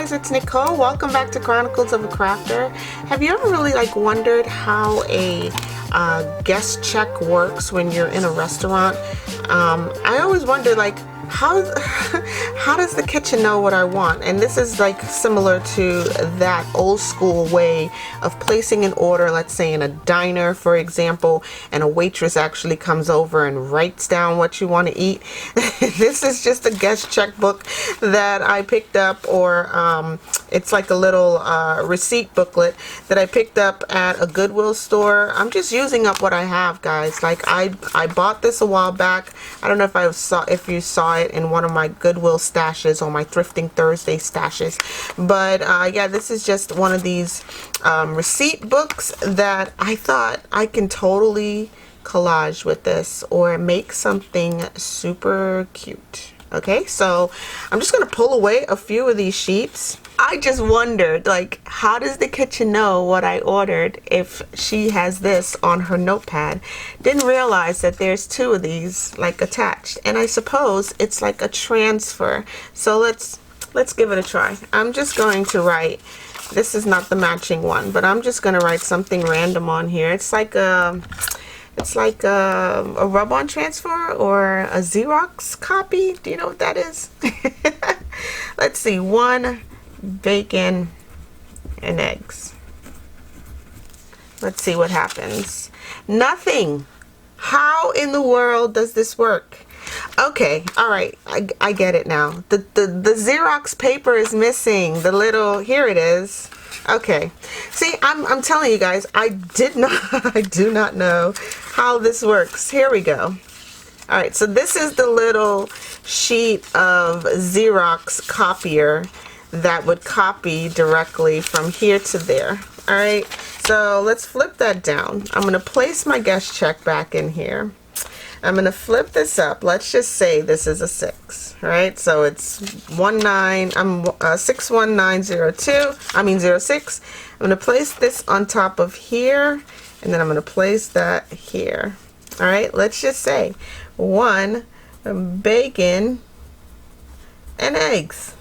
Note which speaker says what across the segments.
Speaker 1: guys, it's Nicole. Welcome back to Chronicles of a Crafter. Have you ever really wondered how a guest check works when you're in a restaurant? I always wonder how does the kitchen know what I want? And this is similar to that old school way of placing an order, let's say in a diner, for example, and a waitress actually comes over and writes down what you want to eat. This is just a guest checkbook that I picked up, or it's like a little receipt booklet that I picked up at a Goodwill store. I'm just using up what I have, guys. I bought this a while back. I don't know if you saw it in one of my Goodwill stashes or my Thrifting Thursday stashes, but yeah, this is just one of these receipt books that I thought I can totally collage with this or make something super cute. Okay, so I'm just gonna pull away a few of these sheets. I just wondered, how does the kitchen know what I ordered if she has this on her notepad? Didn't realize that there's two of these attached, and I suppose it's like a transfer. So let's give it a try. I'm just going to write, this is not the matching one, but I'm just gonna write something random on here. It's like a rub-on transfer or a Xerox copy. Do you know what that is? Let's see, 1 bacon and eggs. Let's see what happens. Nothing. How in the world does this work? Okay, all right, I get it now. The Xerox paper is missing. The little, here it is. Okay, see, I'm telling you guys, I do not know how this works. Here we go. All right, so this is the little sheet of Xerox copier that would copy directly from here to there. All right, so let's flip that down. I'm going to place my guest check back in here. I'm going to flip this up. Let's just say this is a 6, right? So it's 61902. I'm going to place this on top of here, and then I'm going to place that here. All right, let's just say 1 bacon and eggs.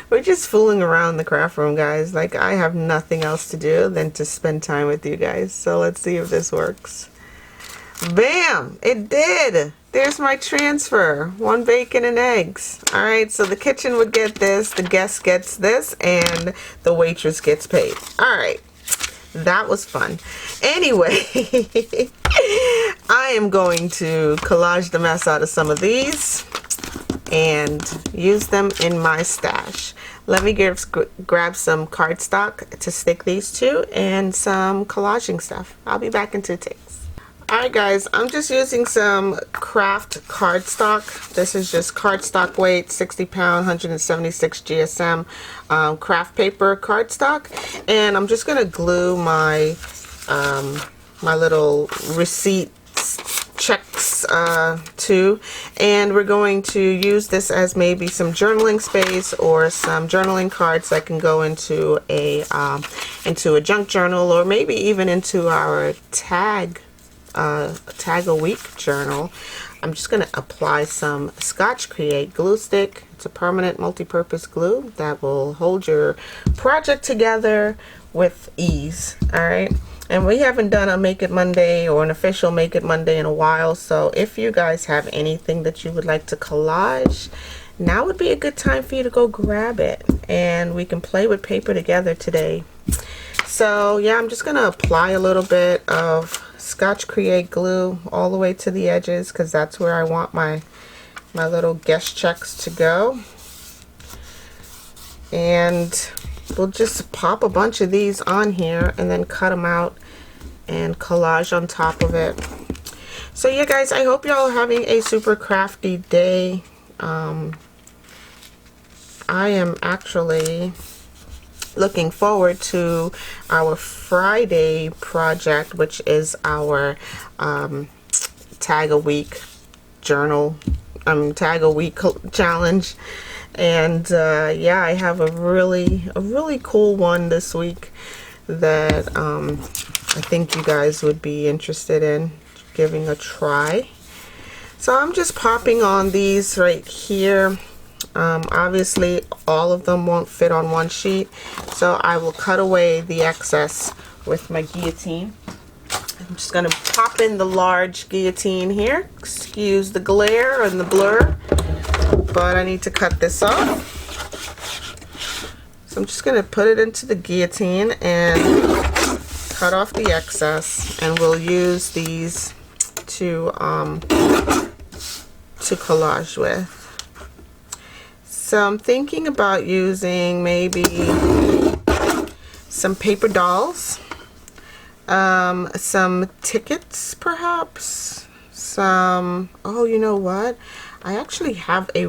Speaker 1: We're just fooling around the craft room, guys. I have nothing else to do than to spend time with you guys. So let's see if this works. Bam! It did! There's my transfer. 1 bacon and eggs. All right, so the kitchen would get this, the guest gets this, and the waitress gets paid. All right, that was fun. Anyway, I am going to collage the mess out of some of these and use them in my stash. Let me grab some cardstock to stick these to and some collaging stuff. I'll be back in 2 takes. Alright guys, I'm just using some craft cardstock. This is just cardstock weight, 60 pound, 176 GSM craft paper cardstock. And I'm just going to glue my my little receipt checks too, and we're going to use this as maybe some journaling space or some journaling cards that can go into a junk journal, or maybe even into our tag a week journal. I'm just going to apply some Scotch Create glue stick. It's a permanent multi-purpose glue that will hold your project together with ease. All right. And we haven't done a Make It Monday or an official Make It Monday in a while, so if you guys have anything that you would like to collage, now would be a good time for you to go grab it, and we can play with paper together today. So yeah, I'm just gonna apply a little bit of Scotch Create glue all the way to the edges, because that's where I want my little guest checks to go. And we'll just pop a bunch of these on here and then cut them out and collage on top of it. So yeah guys, I hope y'all are having a super crafty day. I am actually looking forward to our Friday project, which is our tag a week journal, tag a week challenge. And yeah, I have a really cool one this week that I think you guys would be interested in giving a try. So I'm just popping on these right here. Obviously all of them won't fit on one sheet, so I will cut away the excess with my guillotine. I'm just going to pop in the large guillotine here. Excuse the glare and the blur, but I need to cut this off. So I'm just going to put it into the guillotine and cut off the excess, and we'll use these to collage with. So I'm thinking about using maybe some paper dolls, some tickets perhaps, some, oh, you know what? I actually have a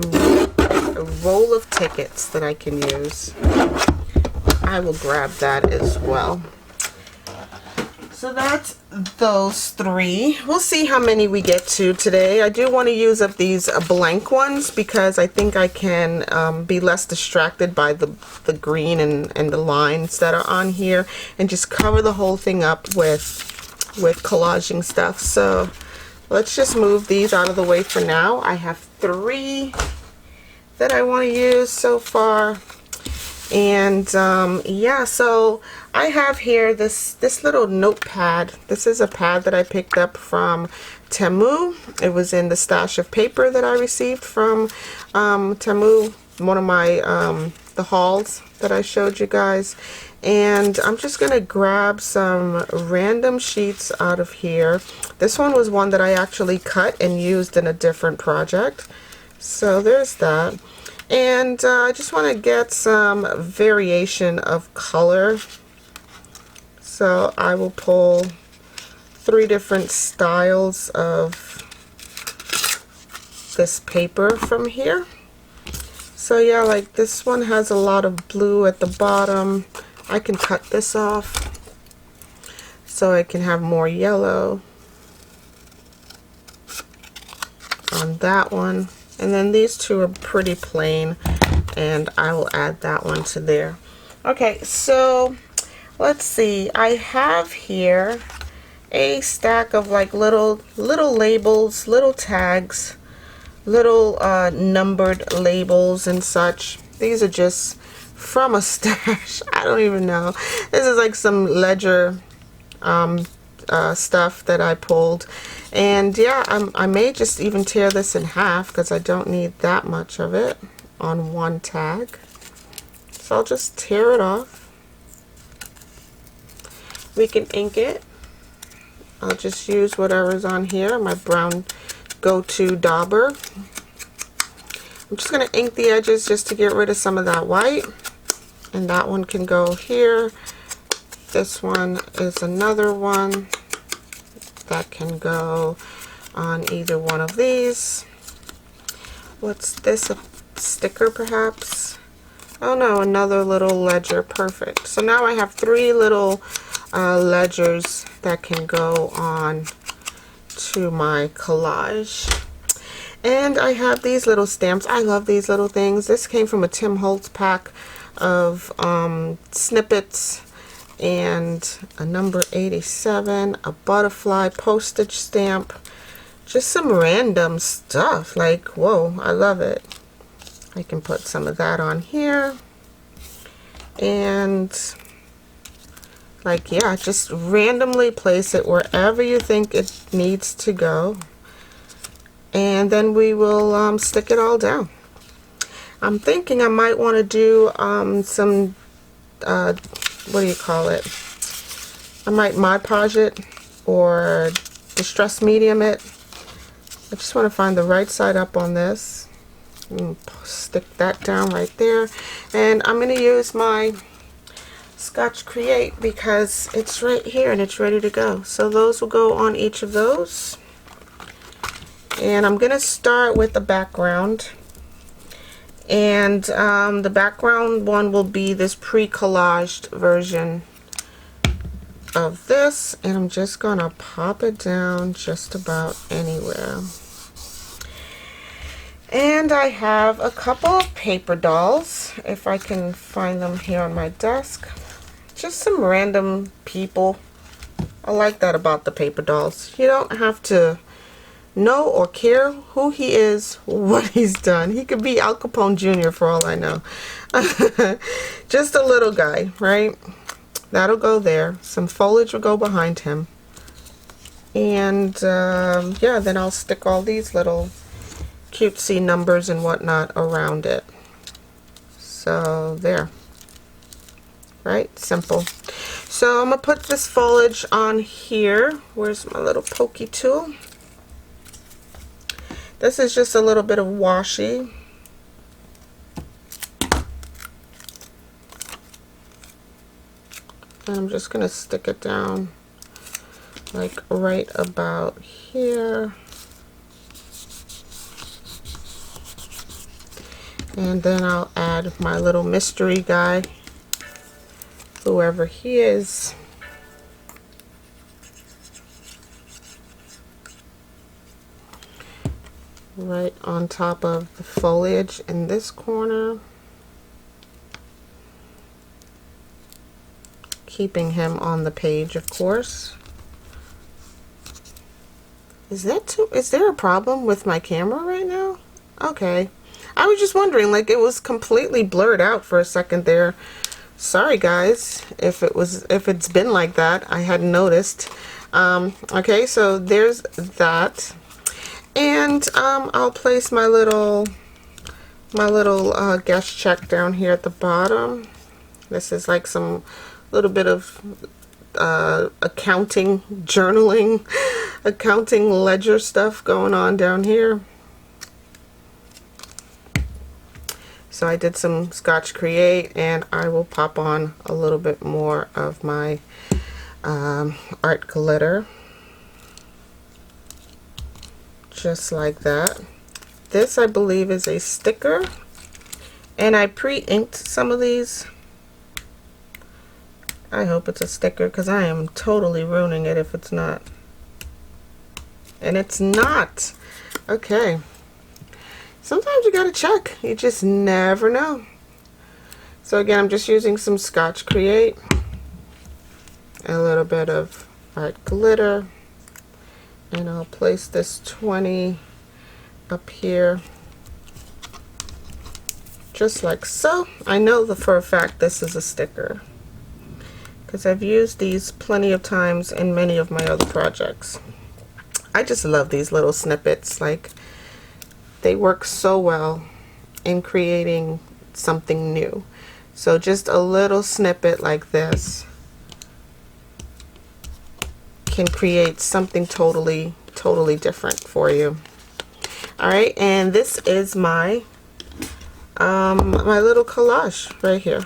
Speaker 1: roll of tickets that I can use. I will grab that as well. So that's those three. We'll see how many we get to today. I do want to use up these blank ones because I think I can be less distracted by the green and the lines that are on here, and just cover the whole thing up with collaging stuff. So let's just move these out of the way for now. I have 3 that I want to use so far. And yeah, so I have here this little notepad. This is a pad that I picked up from Temu. It was in the stash of paper that I received from Temu, one of my the hauls that I showed you guys. And I'm just gonna grab some random sheets out of here. This one was one that I actually cut and used in a different project, so there's that. And I just want to get some variation of color. So I will pull 3 different styles of this paper from here. So yeah, like this one has a lot of blue at the bottom. I can cut this off so I can have more yellow on that one. And then these 2 are pretty plain, and I will add that one to there. Okay, so let's see. I have here a stack of like little labels, little tags, little numbered labels and such. These are just from a stash. I don't even know. This is like some ledger stuff that I pulled. And yeah, I may just even tear this in half because I don't need that much of it on one tag. So I'll just tear it off. We can ink it. I'll just use whatever's on here, my brown go-to dauber. I'm just going to ink the edges just to get rid of some of that white. And that one can go here. This one is another one that can go on either one of these. What's this, a sticker perhaps? Oh no, another little ledger. Perfect. So now I have 3 little ledgers that can go on to my collage. And I have these little stamps. I love these little things. This came from a Tim Holtz pack of snippets, and a number 87, a butterfly postage stamp, just some random stuff. Like, whoa, I love it. I can put some of that on here, and like, yeah, just randomly place it wherever you think it needs to go, and then we will stick it all down. I'm thinking I might want to do some what do you call it? I might Mod Podge it or distress medium it. I just want to find the right side up on this. Stick that down right there. And I'm going to use my Scotch Create because it's right here and it's ready to go. So those will go on each of those. And I'm going to start with the background. And the background one will be this pre-collaged version of this, and I'm just gonna pop it down just about anywhere. And I have a couple of paper dolls, if I can find them here on my desk. Just some random people. I like that about the paper dolls. You don't have to know or care who he is, what he's done. He could be Al Capone Jr. for all I know. Just a little guy, right? That'll go there. Some foliage will go behind him. And yeah, then I'll stick all these little cutesy numbers and whatnot around it. So there. Right? Simple. So I'm going to put this foliage on here. Where's my little pokey tool? This is just a little bit of washi. And I'm just going to stick it down like right about here. And then I'll add my little mystery guy, whoever he is. Right on top of the foliage in this corner. Keeping him on the page, of course. Is there a problem with my camera right now? Okay. I was just wondering, like, it was completely blurred out for a second there. Sorry guys, if it's been like that. I hadn't noticed. Okay, so there's that. And I'll place my little guest check down here at the bottom. This is like some little bit of accounting, journaling, accounting ledger stuff going on down here. So I did some Scotch Create, and I will pop on a little bit more of my art glitter. Just like that. This, I believe, is a sticker, and I pre-inked some of these. I hope it's a sticker, because I am totally ruining it if it's not. And it's not. Okay. Sometimes you gotta check. You just never know. So again, I'm just using some Scotch Create, a little bit of art glitter, and I'll place this 20 up here, just like so. I know for a fact this is a sticker, because I've used these plenty of times in many of my other projects. I just love these little snippets. Like, they work so well in creating something new. So just a little snippet like this can create something totally different for you. All right, and this is my my little collage right here.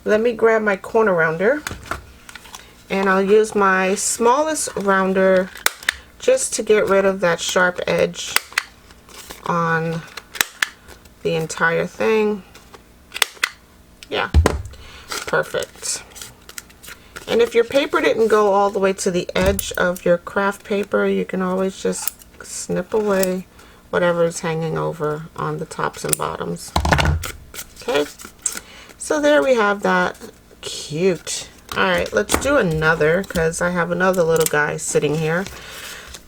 Speaker 1: Let me grab my corner rounder, and I'll use my smallest rounder just to get rid of that sharp edge on the entire thing. Yeah, perfect. And if your paper didn't go all the way to the edge of your craft paper, you can always just snip away whatever is hanging over on the tops and bottoms. Okay, so there we have that. Cute. All right, let's do another, because I have another little guy sitting here.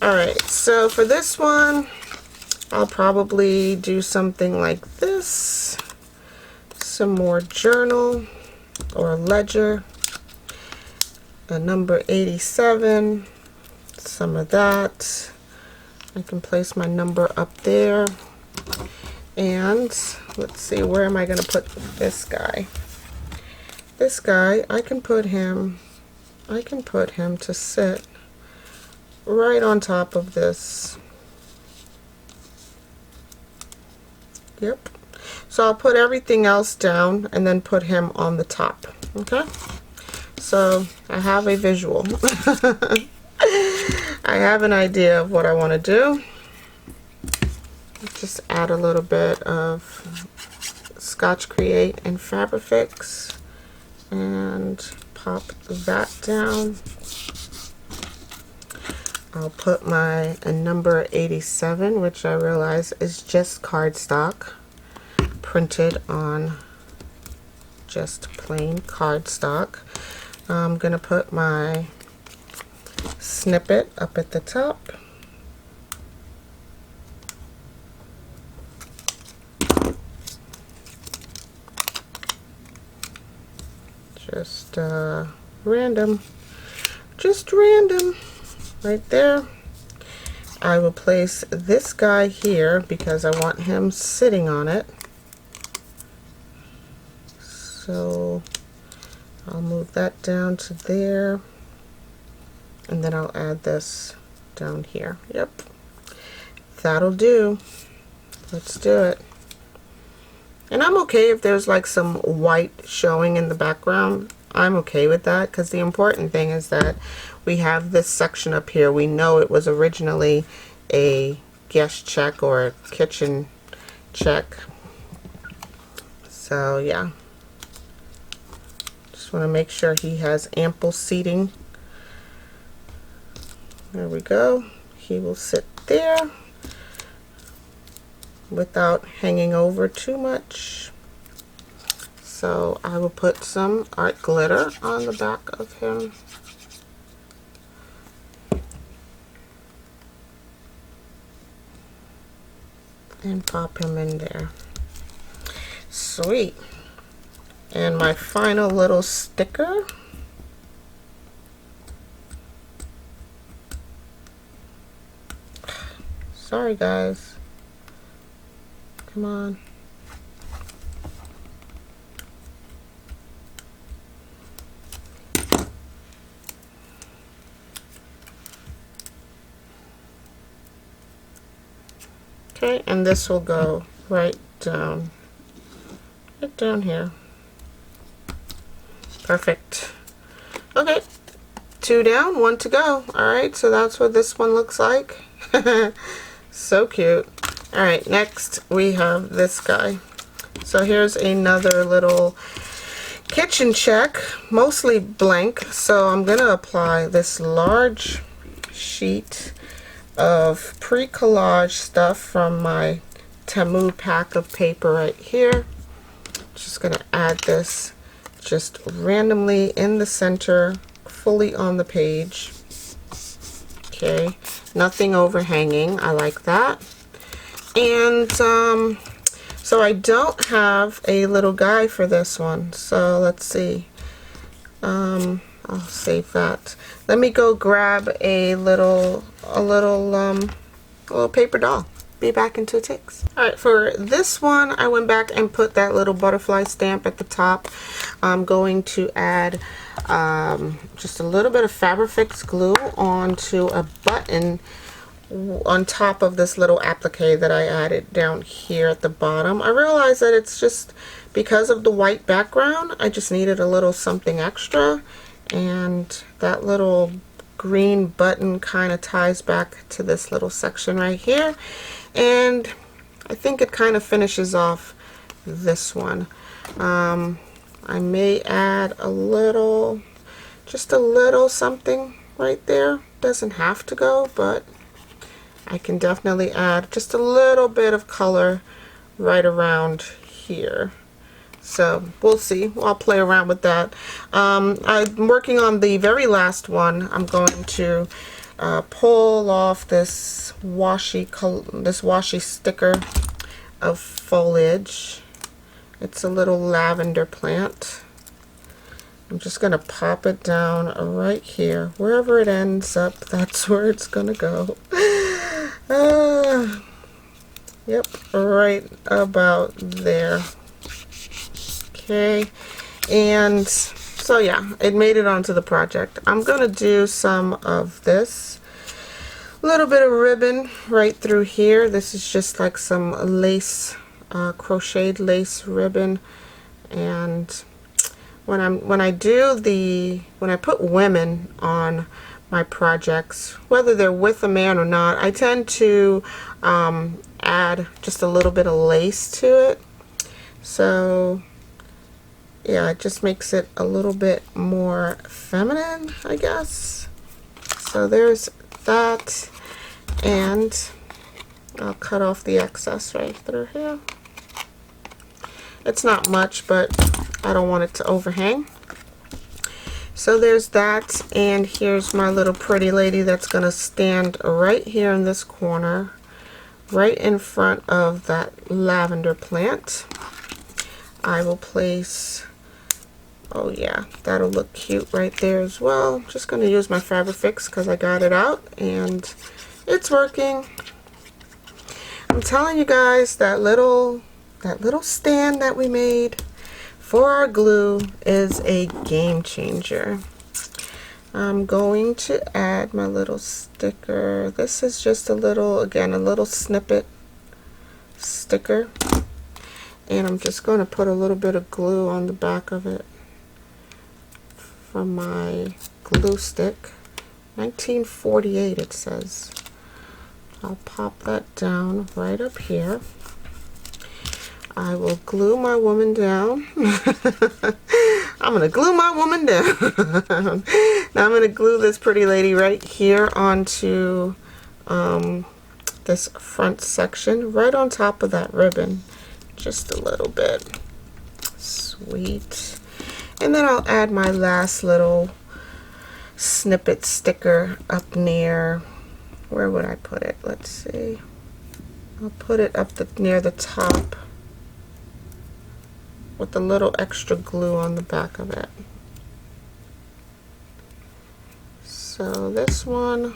Speaker 1: All right, so for this one, I'll probably do something like this. Some more journal or ledger. A number 87. Some of that. I can place my number up there. And let's see, where am I going to put this guy? This guy, I can put him to sit right on top of this. Yep. So I'll put everything else down and then put him on the top. Okay? So I have a visual. I have an idea of what I want to do. Just add a little bit of Scotch Create and Fabrifix and pop that down. I'll put my number 87, which I realize is just cardstock, printed on just plain cardstock. I'm going to put my snippet up at the top. Just random. Just random. Right there. I will place this guy here because I want him sitting on it. So I'll move that down to there. And then I'll add this down here. Yep. That'll do. Let's do it. And I'm okay if there's like some white showing in the background. I'm okay with that because the important thing is that we have this section up here. We know it was originally a guest check or a kitchen check. So yeah. Just want to make sure he has ample seating. There we go. He will sit there without hanging over too much. So I will put some art glitter on the back of him. And pop him in there. Sweet. And my final little sticker. Sorry guys. Come on. Okay, and this will go right down here. Perfect. Okay, 2 down, 1 to go. Alright, so that's what this one looks like. So cute. Alright, next we have this guy. So here's another little kitchen check, mostly blank. So I'm going to apply this large sheet of pre-collage stuff from my Temu pack of paper right here. Just going to add this just randomly in the center, fully on the page. Okay, nothing overhanging. I like that. And so I don't have a little guy for this one. So let's see. I'll save that. Let me go grab a little paper doll. Be back in 2 ticks. Alright, for this one, I went back and put that little butterfly stamp at the top. I'm going to add just a little bit of Fabrifix glue onto a button on top of this little applique that I added down here at the bottom. I realized that it's just because of the white background, I just needed a little something extra, and that little green button kind of ties back to this little section right here, and I think it kind of finishes off this one. I may add a little, just a little something right there. Doesn't have to go, but I can definitely add just a little bit of color right around here. So we'll see. I'll play around with that. I'm working on the very last one. I'm going to pull off this washi sticker of foliage. It's a little lavender plant. I'm just going to pop it down right here. Wherever it ends up, that's where it's going to go. Yep, right about there. Okay, and so yeah, it made it onto the project. I'm going to do some of this. A little bit of ribbon right through here. This is just like some lace, crocheted lace ribbon. And when I put women on my projects, whether they're with a man or not, I tend to add just a little bit of lace to it. So yeah, it just makes it a little bit more feminine, I guess. So there's that, and I'll cut off the excess right through here. It's not much, but I don't want it to overhang. So there's that, and here's my little pretty lady that's going to stand right here in this corner, right in front of that lavender plant. I will place Oh yeah, that'll look cute right there as well. Just going to use my Fabric Fix because I got it out and it's working. I'm telling you guys, that little stand that we made for our glue is a game changer. I'm going to add my little sticker. This is just a little, again, a little snippet sticker. And I'm just going to put a little bit of glue on the back of it from my glue stick. 1948 it says. I'll pop that down right up here. I will glue my woman down. I'm going to glue my woman down. Now I'm going to glue this pretty lady right here onto this front section, right on top of that ribbon. Just a little bit. Sweet. And then I'll add my last little snippet sticker up near, where would I put it? Let's see. I'll put it up near the top with a little extra glue on the back of it. So this one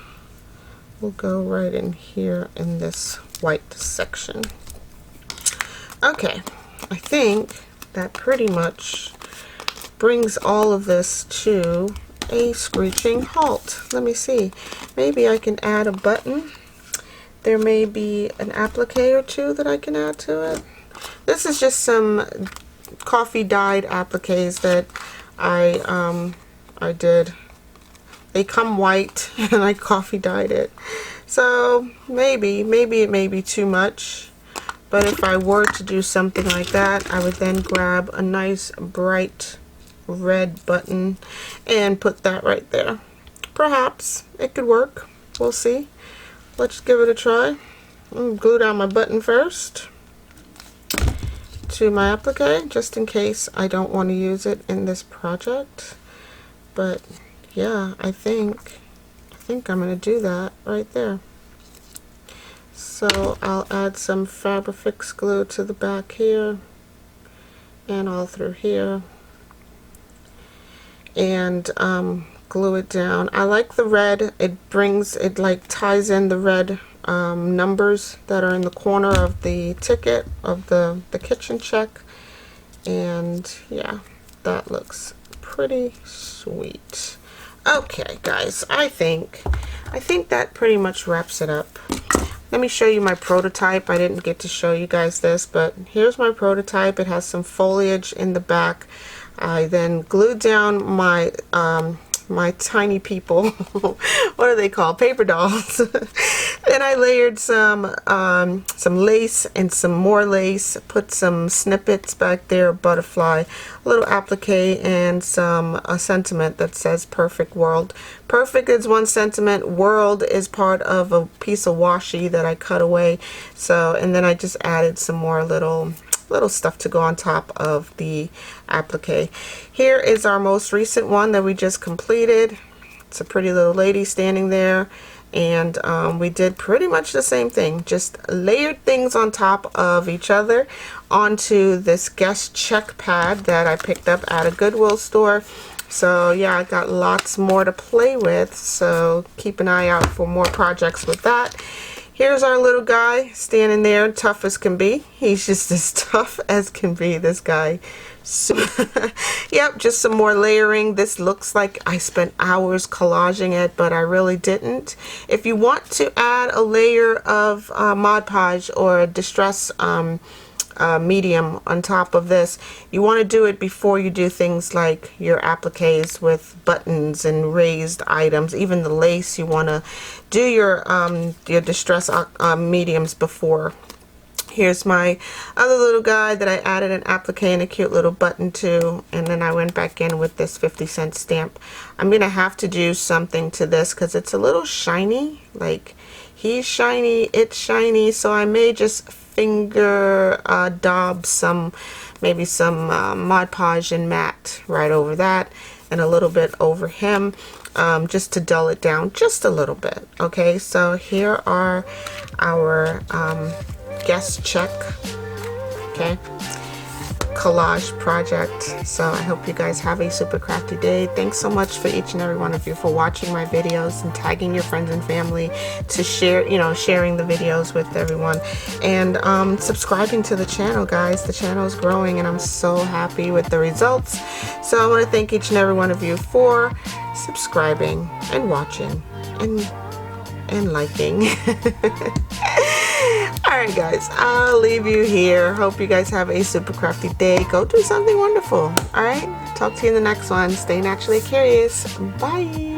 Speaker 1: will go right in here in this white section. Okay, I think that pretty much brings all of this to a screeching halt. Let me see. Maybe I can add a button. There may be an applique or two that I can add to it. This is just some coffee dyed appliques that I did. They come white and I coffee dyed it. So maybe it may be too much. But if I were to do something like that, I would then grab a nice bright red button and put that right there. Perhaps it could work. We'll see. Let's give it a try. I'm going to glue down my button first to my applique, just in case I don't want to use it in this project. But yeah, I think I'm going to do that right there. So I'll add some Fabric Fix glue to the back here and all through here, and glue it down. I like the red. It like ties in the red numbers that are in the corner of the ticket of the kitchen check, and yeah, that looks pretty sweet. Okay guys, I think that pretty much wraps it up. Let me show you my prototype. I didn't get to show you guys this, but here's my prototype. It has some foliage in the back. I then glued down my my tiny people. What are they called? Paper dolls. Then I layered some lace and some more lace. Put some snippets back there, butterfly, a little applique, and a sentiment that says "Perfect World." Perfect is one sentiment. World is part of a piece of washi that I cut away. So, and then I just added some more little stuff to go on top of the applique. Here is our most recent one that we just completed. It's a pretty little lady standing there, and we did pretty much the same thing, just layered things on top of each other onto this guest check pad that I picked up at a Goodwill store. So yeah, I got lots more to play with, so keep an eye out for more projects with that. Here's our little guy standing there, tough as can be. He's just as tough as can be, this guy. So, yep, just some more layering. This looks like I spent hours collaging it, but I really didn't. If you want to add a layer of Mod Podge or distress medium on top of this, you want to do it before you do things like your appliques with buttons and raised items. Even the lace, you want to do your distress mediums before. Here's my other little guy that I added an applique and a cute little button to, and then I went back in with this 50-cent stamp. I'm gonna have to do something to this because it's a little shiny. Like, he's shiny, it's shiny, so I may just finger daub maybe some Mod Podge and matte right over that, and a little bit over him, just to dull it down just a little bit. Okay, so here are our guest check. Okay, collage project. So I hope you guys have a super crafty day. Thanks so much for each and every one of you for watching my videos and tagging your friends and family to share, sharing the videos with everyone, and subscribing to the channel, guys. The channel is growing and I'm so happy with the results. So I want to thank each and every one of you for subscribing and watching and liking. Alright guys, I'll leave you here. Hope you guys have a super crafty day. Go do something wonderful. Alright, talk to you in the next one. Stay naturally curious. Bye.